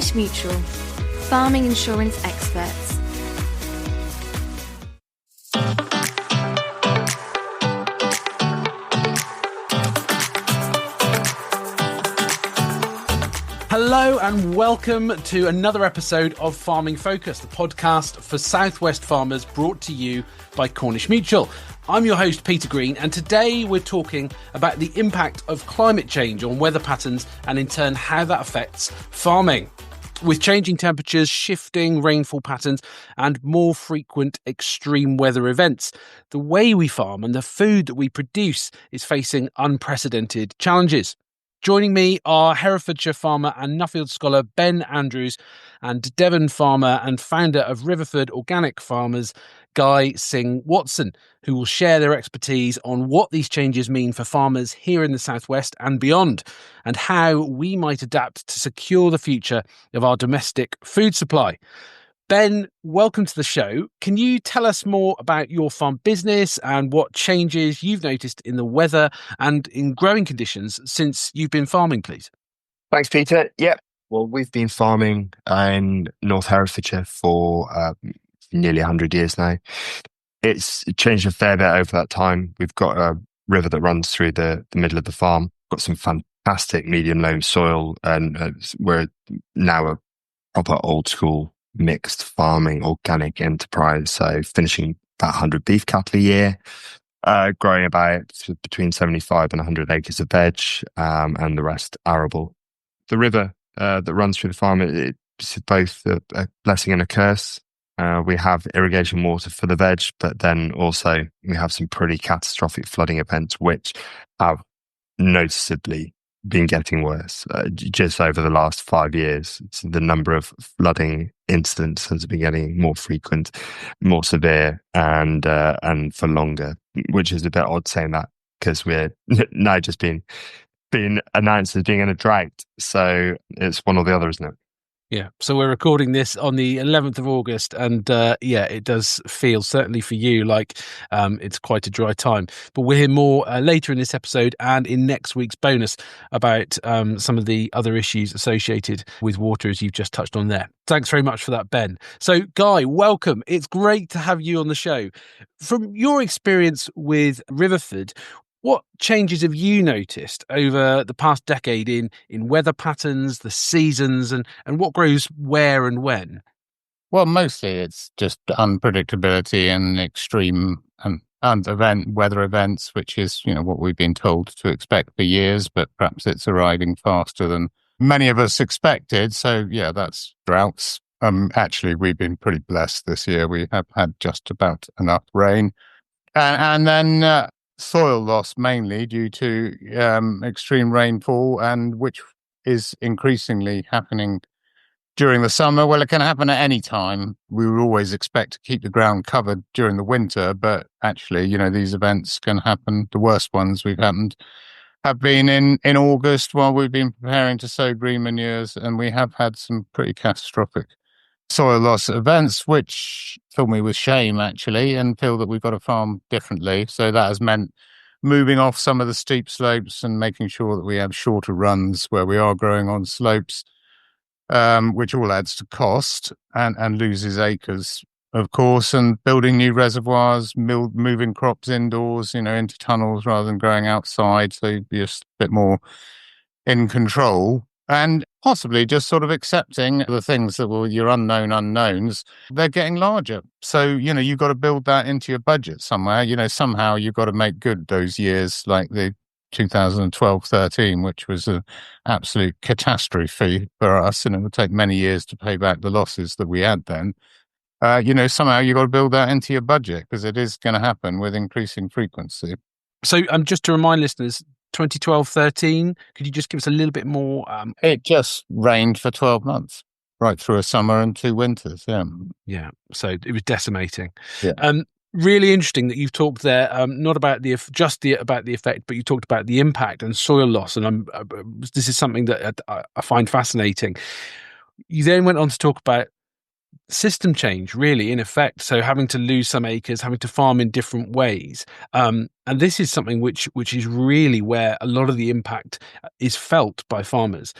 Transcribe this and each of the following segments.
Cornish Mutual, farming insurance experts. Hello and welcome to another episode of Farming Focus, the podcast for South West farmers brought to you by Cornish Mutual. I'm your host, Peter Green, and today we're talking about the impact of climate change on weather patterns and in turn how that affects farming. With changing temperatures, shifting rainfall patterns and more frequent extreme weather events, the way we farm and the food that we produce is facing unprecedented challenges. Joining me are Herefordshire farmer and Nuffield scholar Ben Andrews and Devon farmer and founder of Riverford Organic Farmers, Singh-Watson, who will share their expertise on what these changes mean for farmers here in the southwest and beyond, and how we might adapt to secure the future of our domestic food supply. Ben, welcome to the show. Can you tell us more about your farm business and what changes you've noticed in the weather and in growing conditions since you've been farming, please? Thanks, Peter. Yep. Well, we've been farming in North Herefordshire for nearly 100 years now. It's changed a fair bit over that time. We've got a river that runs through the middle of the farm. Got some fantastic medium loam soil, and we're now a proper old school mixed farming organic enterprise. So finishing about 100 beef cattle a year, growing about between 75 and 100 acres of veg, and the rest arable. The river that runs through the farm, it's both a blessing and a curse. We have irrigation water for the veg, but then also we have some pretty catastrophic flooding events, which have noticeably been getting worse. Just over the last 5 years, the number of flooding incidents has been getting more frequent, more severe, and for longer, which is a bit odd saying that because we're now just being announced as being in a drought. So it's one or the other, isn't it? Yeah, so we're recording this on the 11th of August, and it does feel, certainly for you, like it's quite a dry time. But we'll hear more later in this episode and in next week's bonus about some of the other issues associated with water, as you've just touched on there. Thanks very much for that, Ben. So, Guy, welcome. It's great to have you on the show. From your experience with Riverford, what changes have you noticed over the past decade in weather patterns, the seasons, and what grows where and when? Well, mostly it's just unpredictability and extreme weather events, which is, what we've been told to expect for years, but perhaps it's arriving faster than many of us expected. So, yeah, that's droughts. Actually, we've been pretty blessed this year. We have had just about enough rain. And then soil loss, mainly due to extreme rainfall, and which is increasingly happening during the summer. Well, it can happen at any time. We would always expect to keep the ground covered during the winter, but actually, these events can happen. The worst ones have been in August while we've been preparing to sow green manures, and we have had some pretty catastrophic soil loss events, which fill me with shame, actually, and feel that we've got to farm differently. So that has meant moving off some of the steep slopes and making sure that we have shorter runs where we are growing on slopes, which all adds to cost and loses acres, of course, and building new reservoirs, moving crops indoors, into tunnels rather than growing outside. So you're just a bit more in control. And possibly just sort of accepting the things that were your unknown unknowns, they're getting larger. So, you've got to build that into your budget somewhere. Somehow you've got to make good those years like the 2012-13, which was an absolute catastrophe for us. And it would take many years to pay back the losses that we had then. Somehow you've got to build that into your budget because it is going to happen with increasing frequency. So just to remind listeners, 2012-13, could you just give us a little bit more? It just rained for 12 months, right through a summer and 2 winters, Yeah, so it was decimating. Yeah. Really interesting that you've talked there, not about about the effect, but you talked about the impact and soil loss, and this is something that I find fascinating. You then went on to talk about system change, really, in effect. So having to lose some acres, having to farm in different ways. And this is something which is really where a lot of the impact is felt by farmers.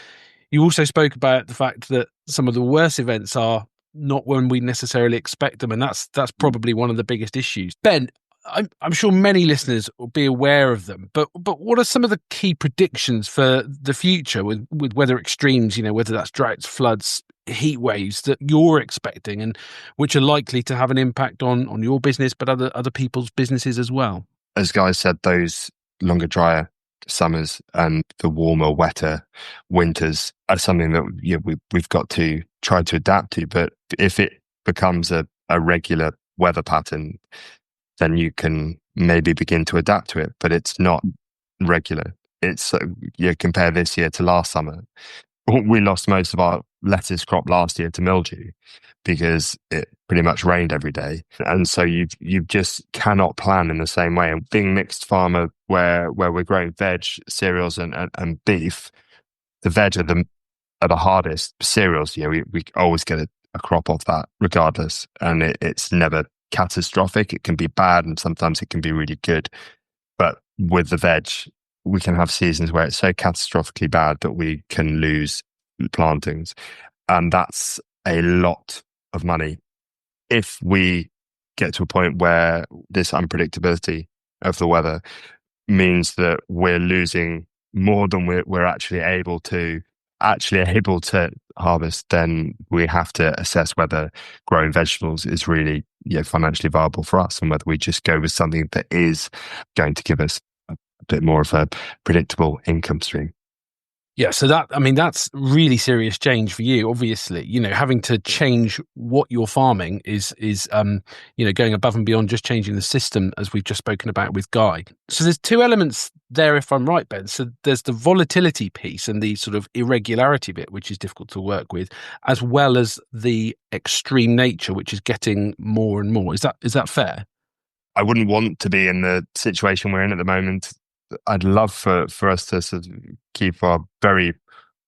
You also spoke about the fact that some of the worst events are not when we necessarily expect them, and that's probably one of the biggest issues. Ben, I'm sure many listeners will be aware of them, but what are some of the key predictions for the future with weather extremes, whether that's droughts, floods, heat waves that you're expecting and which are likely to have an impact on your business, but other people's businesses as well? As Guy said, those longer, drier summers and the warmer, wetter winters are something that we've got to try to adapt to. But if it becomes a regular weather pattern, then you can maybe begin to adapt to it. But it's not regular. It's compare this year to last summer. We lost most of our lettuce crop last year to mildew because it pretty much rained every day. And so you just cannot plan in the same way. And being a mixed farmer where we're growing veg, cereals and beef, the veg are the hardest. Cereals, we always get a crop off that regardless. And it's never catastrophic. It can be bad and sometimes it can be really good. But with the veg, we can have seasons where it's so catastrophically bad that we can lose plantings. And that's a lot of money. If we get to a point where this unpredictability of the weather means that we're losing more than we're actually able to harvest, then we have to assess whether growing vegetables is really financially viable for us and whether we just go with something that is going to give us a bit more of a predictable income stream. Yeah, so that's really serious change for you. Obviously, having to change what you're farming is going above and beyond just changing the system, as we've just spoken about with Guy. So there's two elements there, if I'm right, Ben. So there's the volatility piece and the sort of irregularity bit, which is difficult to work with, as well as the extreme nature, which is getting more and more. Is that fair? I wouldn't want to be in the situation we're in at the moment. I'd love for us to sort of keep our very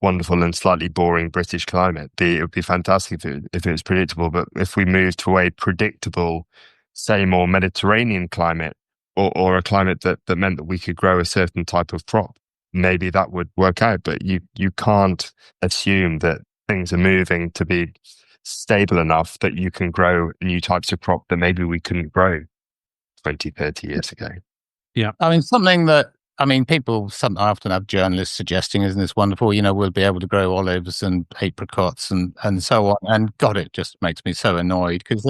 wonderful and slightly boring British climate. It would be fantastic if it was predictable. But if we moved to a predictable, say, more Mediterranean climate or a climate that meant that we could grow a certain type of crop, maybe that would work out. But you can't assume that things are moving to be stable enough that you can grow new types of crop that maybe we couldn't grow 20, 30 years ago. Yeah. I often have journalists suggesting, isn't this wonderful? We'll be able to grow olives and apricots and so on. And God, it just makes me so annoyed because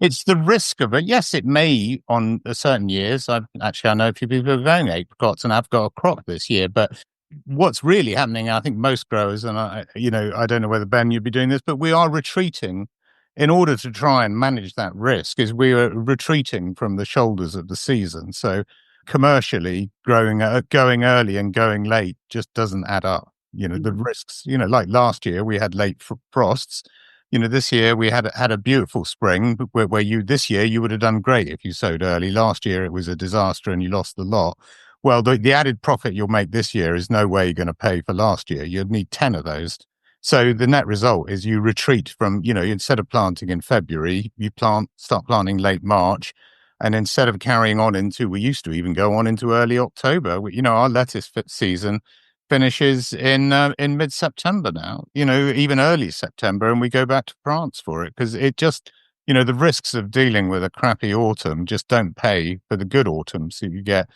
it's the risk of it. Yes, it may on certain years. I know a few people who are growing apricots and I've got a crop this year, but what's really happening, I think most growers, and I don't know whether, Ben, you'd be doing this, but we are retreating in order to try and manage that risk is we are retreating from the shoulders of the season. So commercially going early and going late just doesn't add up. The risks, like last year we had late frosts. This year we had a beautiful spring where this year you would have done great if you sowed early. Last year it was a disaster and you lost the lot. Well, the added profit you'll make this year is no way you're going to pay for last year. You'd need 10 of those. So the net result is you retreat from, instead of planting in February, you start planting late March. And instead of carrying on we used to even go on into early October. Our lettuce season finishes in mid-September now, even early September, and we go back to France for it because it just, the risks of dealing with a crappy autumn just don't pay for the good autumns that you get,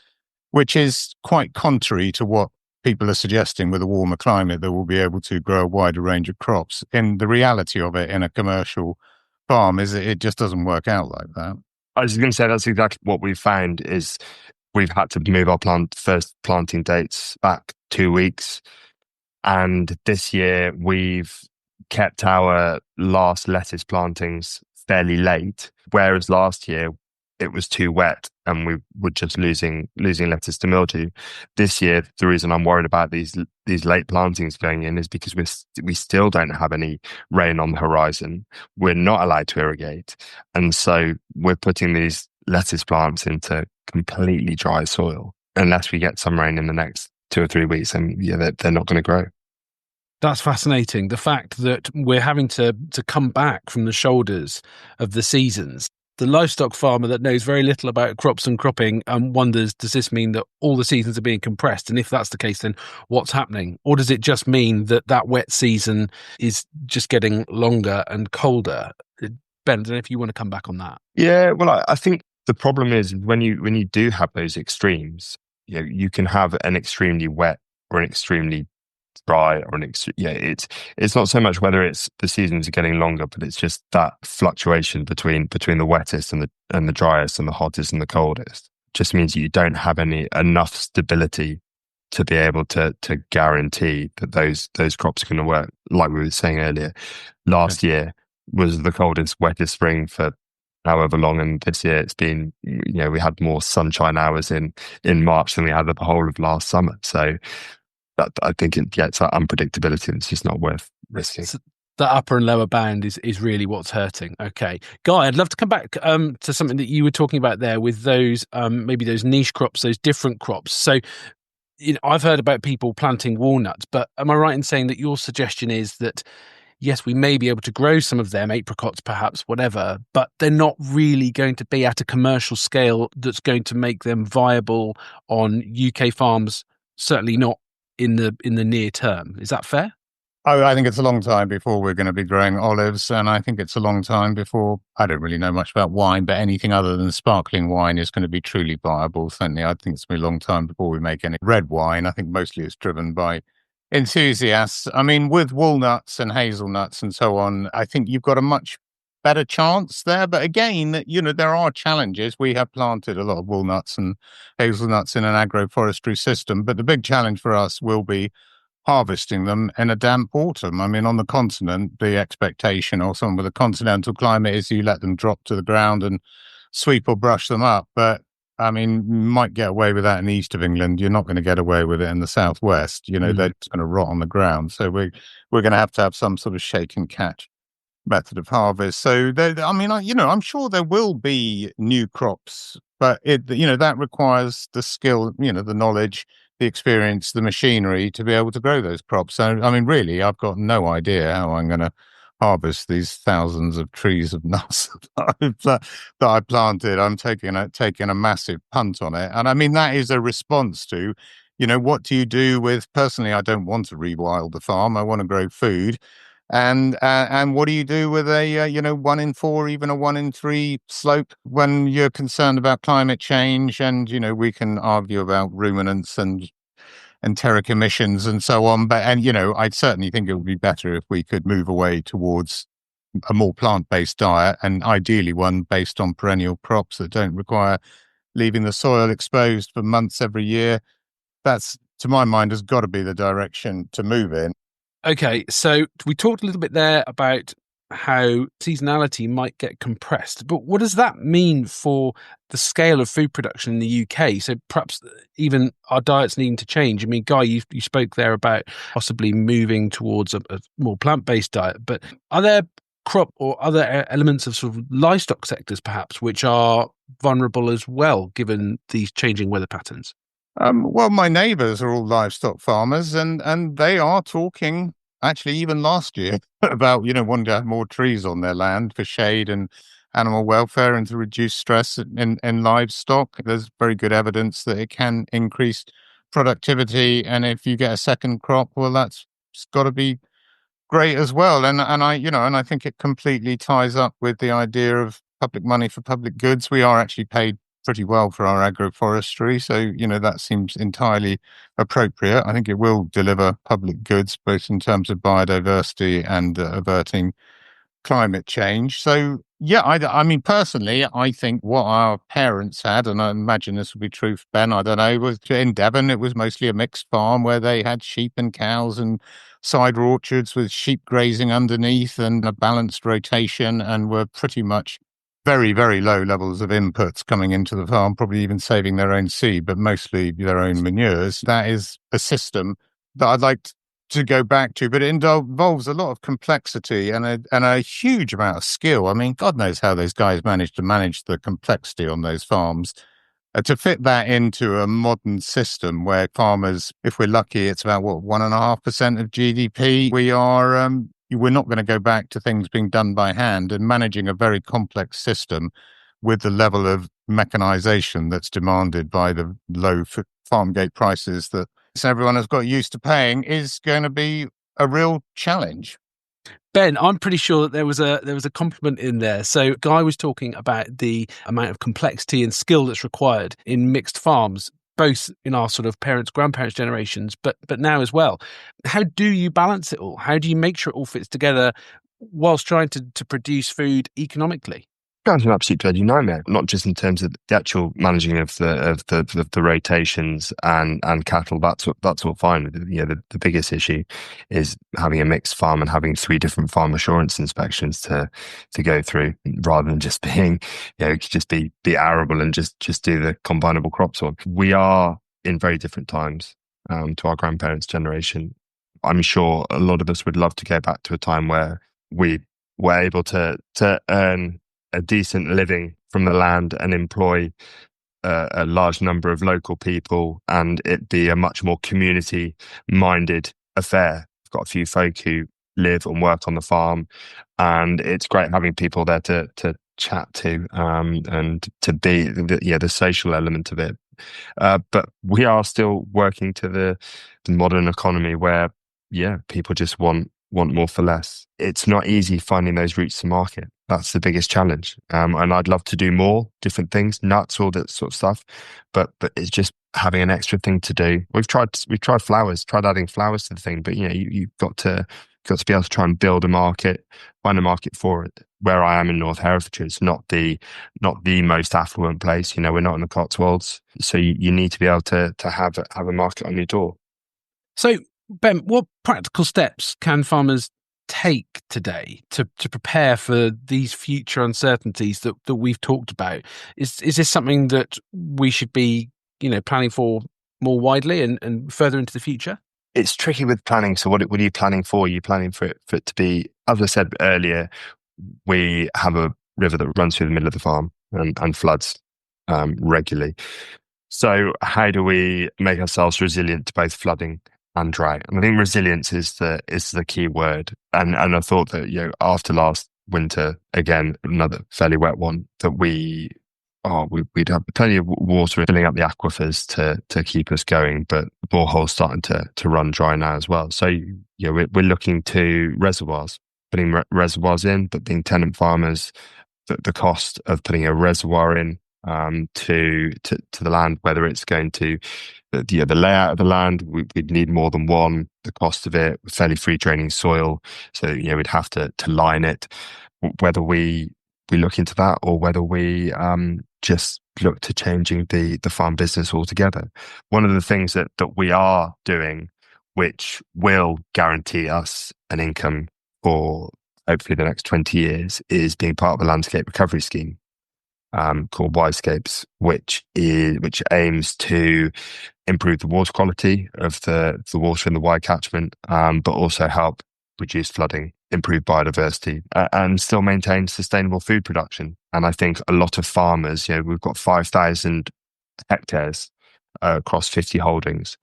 which is quite contrary to what people are suggesting with a warmer climate that we'll be able to grow a wider range of crops. And the reality of it in a commercial farm is it just doesn't work out like that. I was going to say that's exactly what we've found is we've had to move our first planting dates back 2 weeks. And this year we've kept our last lettuce plantings fairly late, whereas last year it was too wet and we were just losing lettuce to mildew. This year, the reason I'm worried about these late plantings going in is because we still don't have any rain on the horizon. We're not allowed to irrigate. And so we're putting these lettuce plants into completely dry soil unless we get some rain in the next 2 or 3 weeks. And they're not going to grow. That's fascinating. The fact that we're having to come back from the shoulders of the seasons. the livestock farmer that knows very little about crops and cropping wonders, does this mean that all the seasons are being compressed? And if that's the case, then what's happening? Or does it just mean that that wet season is just getting longer and colder? Ben, I don't know if you want to come back on that. Yeah, well, I think the problem is when you do have those extremes, you can have an extremely wet or an extremely dry or it's not so much whether it's the seasons are getting longer, but it's just that fluctuation between the wettest and the driest and the hottest and the coldest just means that you don't have enough stability to be able to guarantee that those crops are going to work. Like we were saying earlier, last year was the coldest, wettest spring for however long, and this year it's been, we had more sunshine hours in March than we had the whole of last summer. So that, I think it gets that unpredictability, and it's just not worth risking. So the upper and lower bound is really what's hurting. Okay, Guy, I'd love to come back to something that you were talking about there with those maybe those niche crops, those different crops. So I've heard about people planting walnuts, but am I right in saying that your suggestion is that yes, we may be able to grow some of them, apricots perhaps, whatever, but they're not really going to be at a commercial scale that's going to make them viable on UK farms, certainly not in the near term. Is that fair? Oh, I think it's a long time before we're going to be growing olives, and I think it's a long time before, I don't really know much about wine, but anything other than sparkling wine is going to be truly viable. Certainly, I think it's going to be a long time before we make any red wine. I think mostly it's driven by enthusiasts. I mean, with walnuts and hazelnuts and so on, I think you've got a much better chance there. But again, there are challenges. We have planted a lot of walnuts and hazelnuts in an agroforestry system, but the big challenge for us will be harvesting them in a damp autumn. I mean, on the continent, the expectation, or some with a continental climate, is you let them drop to the ground and sweep or brush them up. But I mean, you might get away with that in the east of England. You're not going to get away with it in the southwest. They're just going to rot on the ground. So we're going to have some sort of shake and catch method of harvest. So I'm sure there will be new crops, but that requires the skill, the knowledge, the experience, the machinery to be able to grow those crops. So, I mean, really, I've got no idea how I'm going to harvest these thousands of trees of nuts that I planted. I'm taking a massive punt on it. And I mean, that is a response to, what do you do with, personally, I don't want to rewild the farm. I want to grow food. And what do you do with a 1 in 4, even a 1 in 3 slope when you're concerned about climate change? And we can argue about ruminants and enteric emissions and so on. But I certainly think it would be better if we could move away towards a more plant-based diet, and ideally one based on perennial crops that don't require leaving the soil exposed for months every year. That's, to my mind, has got to be the direction to move in. Okay, so we talked a little bit there about how seasonality might get compressed, but what does that mean for the scale of food production in the UK? So perhaps even our diets needing to change. I mean, Guy, you spoke there about possibly moving towards a more plant-based diet, but are there crop or other elements of sort of livestock sectors perhaps which are vulnerable as well, given these changing weather patterns? Well, my neighbours are all livestock farmers, and they are talking, actually, even last year, about, wanting to have more trees on their land for shade and animal welfare and to reduce stress in livestock. There's very good evidence that it can increase productivity, and if you get a second crop, well, that's got to be great as well. And I think it completely ties up with the idea of public money for public goods. We are actually paid pretty well for our agroforestry. So, that seems entirely appropriate. I think it will deliver public goods, both in terms of biodiversity and averting climate change. So, yeah, I mean, personally, I think what our parents had, and I imagine this will be true for Ben, I don't know, was in Devon, it was mostly a mixed farm where they had sheep and cows and cider orchards with sheep grazing underneath and a balanced rotation, and were pretty much very, very low levels of inputs coming into the farm, probably even saving their own seed, but mostly their own manures. That is a system that I'd like to go back to, but it involves a lot of complexity and a huge amount of skill. I mean, God knows how those guys manage to manage the complexity on those farms. To fit that into a modern system where farmers, if we're lucky, it's about 1.5% of GDP. We're not going to go back to things being done by hand, and managing a very complex system with the level of mechanisation that's demanded by the low farm gate prices that everyone has got used to paying, is going to be a real challenge. Ben, I'm pretty sure that there was a compliment in there. So Guy was talking about the amount of complexity and skill that's required in mixed farms, both in our sort of parents, grandparents generations, but now as well. How do you balance it all? How do you make sure it all fits together whilst trying to produce food economically? It's an absolute bloody nightmare, not just in terms of the actual managing of the rotations and cattle. That's all fine. The biggest issue is having a mixed farm and having 3 different farm assurance inspections to go through, rather than just being, just be arable and just do the combinable crops on. We are in very different times to our grandparents' generation. I'm sure a lot of us would love to go back to a time where we were able to earn a decent living from the land and employ a large number of local people, and it be a much more community-minded affair. I've got a few folk who live and work on the farm, and it's great having people there to chat to and to be the social element of it. But we are still working to the modern economy where people just want more for less. It's not easy finding those routes to market. That's the biggest challenge. And I'd love to do more different things, nuts, all that sort of stuff. But it's just having an extra thing to do. We've tried flowers, tried adding flowers to the thing, but you've got to be able to try and build a market, find a market for it. Where I am in North Herefordshire, it's not the most affluent place. We're not in the Cotswolds, so you need to be able to have a market on your door. So, Ben, what practical steps can farmers take today to prepare for these future uncertainties that we've talked about? Is this something that we should be, planning for more widely and further into the future? It's tricky with planning. So what are you planning for? Are you planning for it to be, as I said earlier, we have a river that runs through the middle of the farm and floods regularly. So how do we make ourselves resilient to both flooding and dry? And I think resilience is the key word. And I thought that after last winter, again another fairly wet one, that we'd have plenty of water filling up the aquifers to keep us going, but the borehole's starting to run dry now as well. So we're looking to reservoirs, putting reservoirs in, but being tenant farmers, the cost of putting a reservoir in to the land, whether it's going to the layout of the land, we'd need more than one. The cost of it, fairly free draining soil, so we'd have to line it. Whether we look into that or whether we just look to changing the farm business altogether. One of the things that we are doing, which will guarantee us an income for hopefully the next 20 years, is being part of a landscape recovery scheme called Wisecapes, which aims to improve the water quality of the water in the wide catchment, but also help reduce flooding, improve biodiversity, and still maintain sustainable food production. And I think a lot of farmers, we've got 5,000 hectares across 50 holdings.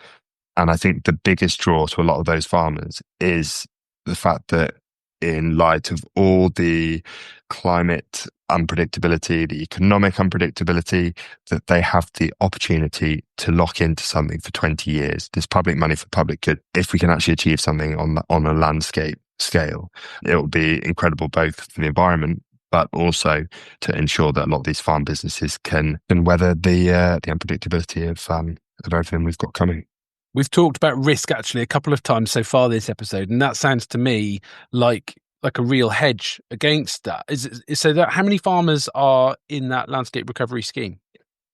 And I think the biggest draw to a lot of those farmers is the fact that in light of all the climate unpredictability, the economic unpredictability, that they have the opportunity to lock into something for 20 years. There's public money for public good. If we can actually achieve something on a landscape scale, it will be incredible, both for the environment, but also to ensure that a lot of these farm businesses can weather the unpredictability of everything we've got coming. We've talked about risk actually a couple of times so far this episode, and that sounds to me like a real hedge against that. How many farmers are in that landscape recovery scheme?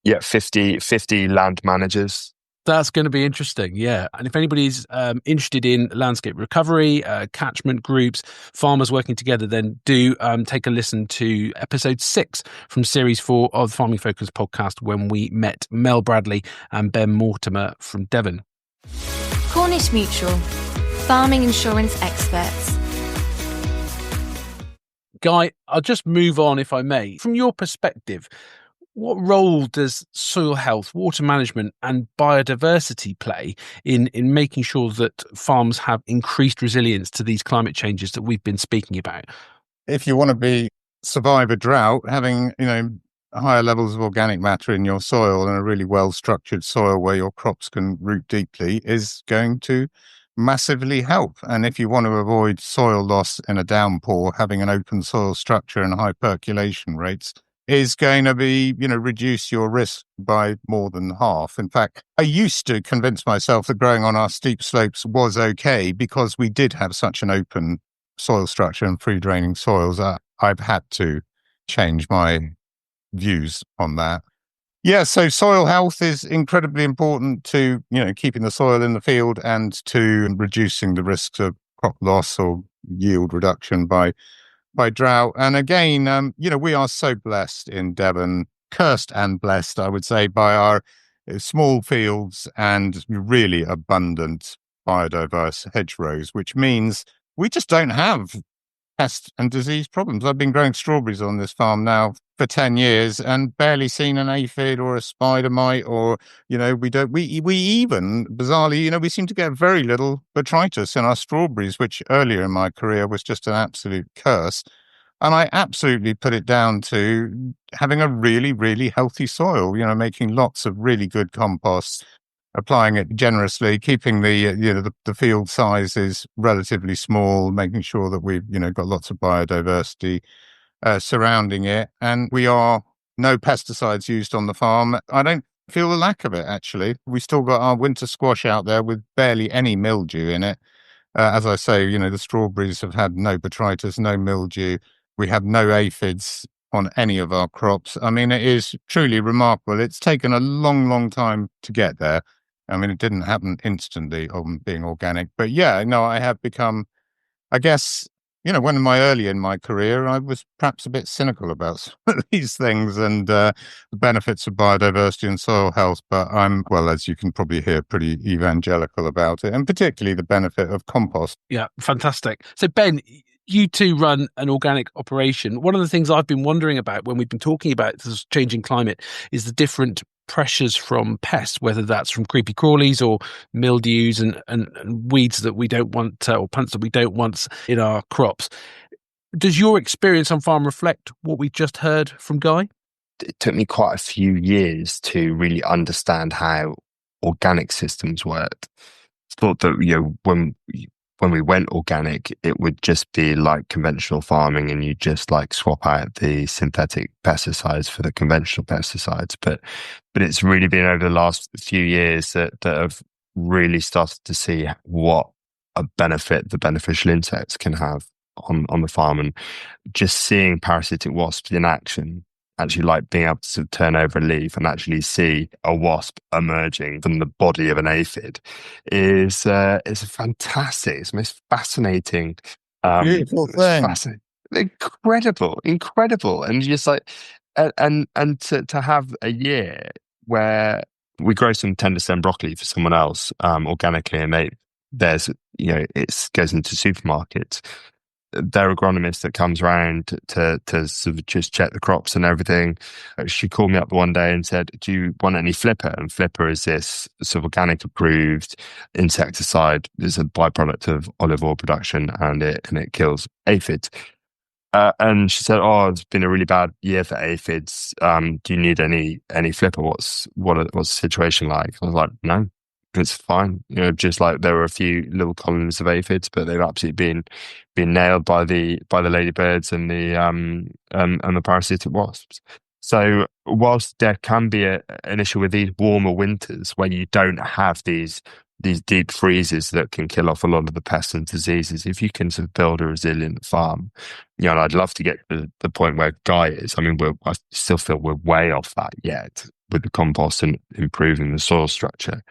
Yeah, 50 land managers. That's going to be interesting, yeah. And if anybody's interested in landscape recovery, catchment groups, farmers working together, then do take a listen to episode 6 from series 4 of the Farming Focus podcast, when we met Mel Bradley and Ben Mortimer from Devon. Cornish Mutual, farming insurance experts. Guy, I'll just move on if I may. From your perspective, what role does soil health, water management and biodiversity play in making sure that farms have increased resilience to these climate changes that we've been speaking about? If you want to survive a drought, having higher levels of organic matter in your soil and a really well-structured soil where your crops can root deeply is going to massively help. And if you want to avoid soil loss in a downpour, having an open soil structure and high percolation rates is going to be, reduce your risk by more than half. In fact, I used to convince myself that growing on our steep slopes was okay because we did have such an open soil structure and free draining soils. I've had to change my views on that. Yeah, so soil health is incredibly important to, keeping the soil in the field and to reducing the risks of crop loss or yield reduction by drought. And again, we are so blessed in Devon, cursed and blessed, I would say, by our small fields and really abundant biodiverse hedgerows, which means we just don't have pest and disease problems. I've been growing strawberries on this farm now for 10 years and barely seen an aphid or a spider mite or, we even, bizarrely, we seem to get very little botrytis in our strawberries, which earlier in my career was just an absolute curse. And I absolutely put it down to having a really, really healthy soil, making lots of really good compost, applying it generously, keeping the field sizes relatively small, making sure that we've, got lots of biodiversity surrounding it. And we are no pesticides used on the farm. I don't feel the lack of it, actually. We still got our winter squash out there with barely any mildew in it. As I say, the strawberries have had no botrytis, no mildew. We have no aphids on any of our crops. I mean, it is truly remarkable. It's taken a long, long time to get there. I mean, it didn't happen instantly on being organic. But yeah, no, I have become, I guess, when early in my career, I was perhaps a bit cynical about some of these things and the benefits of biodiversity and soil health. But I'm, well, as you can probably hear, pretty evangelical about it, and particularly the benefit of compost. Yeah, fantastic. So, Ben, you two run an organic operation. One of the things I've been wondering about when we've been talking about this changing climate is the different pressures from pests, whether that's from creepy crawlies or mildews and weeds that we don't want or plants that we don't want in our crops. Does your experience on farm reflect what we just heard from Guy? It took me quite a few years to really understand how organic systems worked. I thought that, when we went organic, it would just be like conventional farming and you just like swap out the synthetic pesticides for the conventional pesticides. But it's really been over the last few years that have really started to see what a benefit the beneficial insects can have on the farm. And just seeing parasitic wasps in action, actually like being able to sort of turn over a leaf and actually see a wasp emerging from the body of an aphid is fantastic. It's the most fascinating, beautiful thing. Incredible. And just like, and to have a year where we grow some tender stem broccoli for someone else, organically, and it goes into supermarkets. Their agronomist that comes around to sort of just check the crops and everything, she called me up one day and said, "Do you want any Flipper?" And Flipper is this sort of organic approved insecticide. It's a byproduct of olive oil production, and it kills aphids. And she said, "Oh, it's been a really bad year for aphids. Do you need any Flipper? What's the situation like?" I was like, "No. It's fine." Just like there were a few little colonies of aphids, but they've absolutely been nailed by the ladybirds and the parasitic wasps. So whilst there can be an issue with these warmer winters where you don't have these deep freezes that can kill off a lot of the pests and diseases, if you can sort of build a resilient farm, and I'd love to get to the point where Guy is. I mean, I still feel we're way off that yet with the compost and improving the soil structure.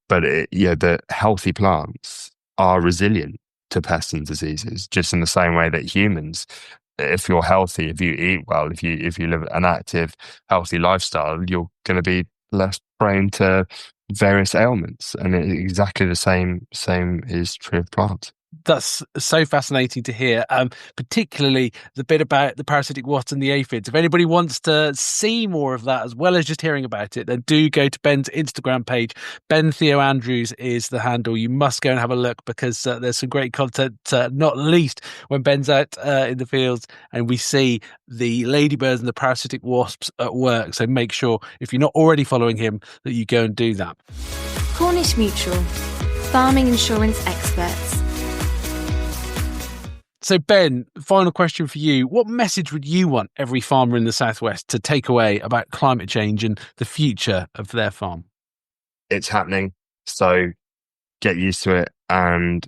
But the healthy plants are resilient to pests and diseases, just in the same way that humans, if you're healthy, if you eat well, if you live an active, healthy lifestyle, you're going to be less prone to various ailments. And exactly the same is true of plants. That's so fascinating to hear, particularly the bit about the parasitic wasps and the aphids. If anybody wants to see more of that, as well as just hearing about it, then do go to Ben's Instagram page. Ben Theo Andrews is the handle. You must go and have a look, because there's some great content, not least when Ben's out in the fields and we see the ladybirds and the parasitic wasps at work. So make sure, if you're not already following him, that you go and do that. Cornish Mutual, farming insurance experts. So Ben, final question for you. What message would you want every farmer in the Southwest to take away about climate change and the future of their farm? It's happening. So get used to it and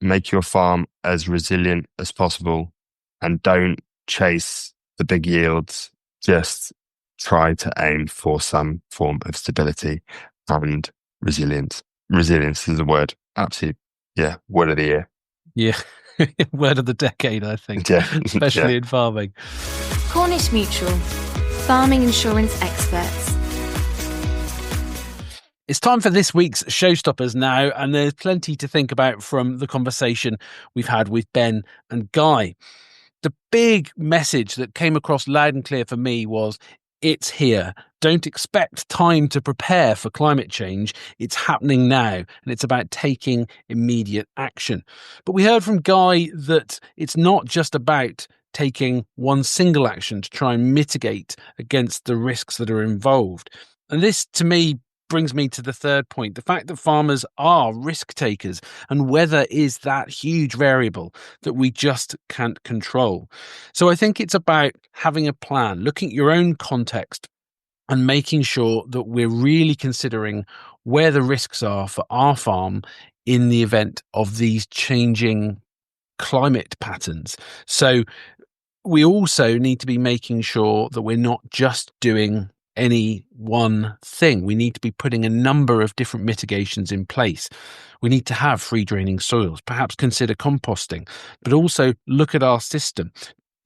make your farm as resilient as possible, and don't chase the big yields. Just try to aim for some form of stability and resilience. Resilience is a word. Absolute, word of the year. Yeah. Word of the decade, I think, especially in farming. Cornish Mutual, farming insurance experts. It's time for this week's showstoppers now, and there's plenty to think about from the conversation we've had with Ben and Guy. The big message that came across loud and clear for me was, it's here. Don't expect time to prepare for climate change. It's happening now, and it's about taking immediate action. But we heard from Guy that it's not just about taking one single action to try and mitigate against the risks that are involved. And this, to me, brings me to the third point, the fact that farmers are risk takers, and weather is that huge variable that we just can't control. So I think it's about having a plan, looking at your own context, and making sure that we're really considering where the risks are for our farm in the event of these changing climate patterns. So we also need to be making sure that we're not just doing any one thing. We need to be putting a number of different mitigations in place. We need to have free draining soils, perhaps consider composting, but also look at our system.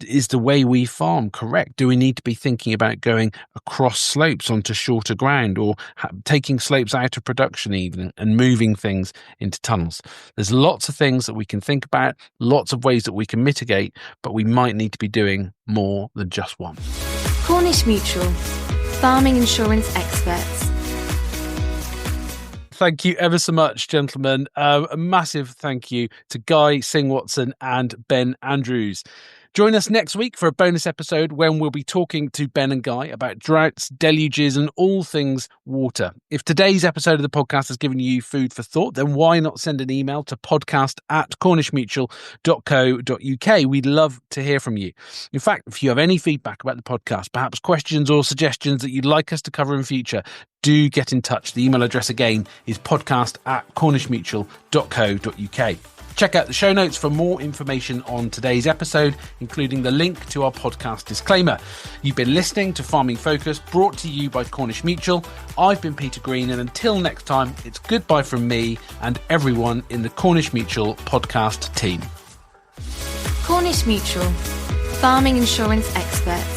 Is the way we farm correct? Do we need to be thinking about going across slopes onto shorter ground, or taking slopes out of production even and moving things into tunnels? There's lots of things that we can think about, lots of ways that we can mitigate, but we might need to be doing more than just one. Cornish Mutual, farming insurance experts. Thank you ever so much, gentlemen. A massive thank you to Guy, Singh-Watson and Ben Andrews. Join us next week for a bonus episode when we'll be talking to Ben and Guy about droughts, deluges and all things water. If today's episode of the podcast has given you food for thought, then why not send an email to podcast@cornishmutual.co.uk. We'd love to hear from you. In fact, if you have any feedback about the podcast, perhaps questions or suggestions that you'd like us to cover in future, do get in touch. The email address again is podcast@cornishmutual.co.uk. Check out the show notes for more information on today's episode, including the link to our podcast disclaimer. You've been listening to Farming Focus, brought to you by Cornish Mutual. I've been Peter Green, and until next time, it's goodbye from me and everyone in the Cornish Mutual podcast team. Cornish Mutual, farming insurance experts.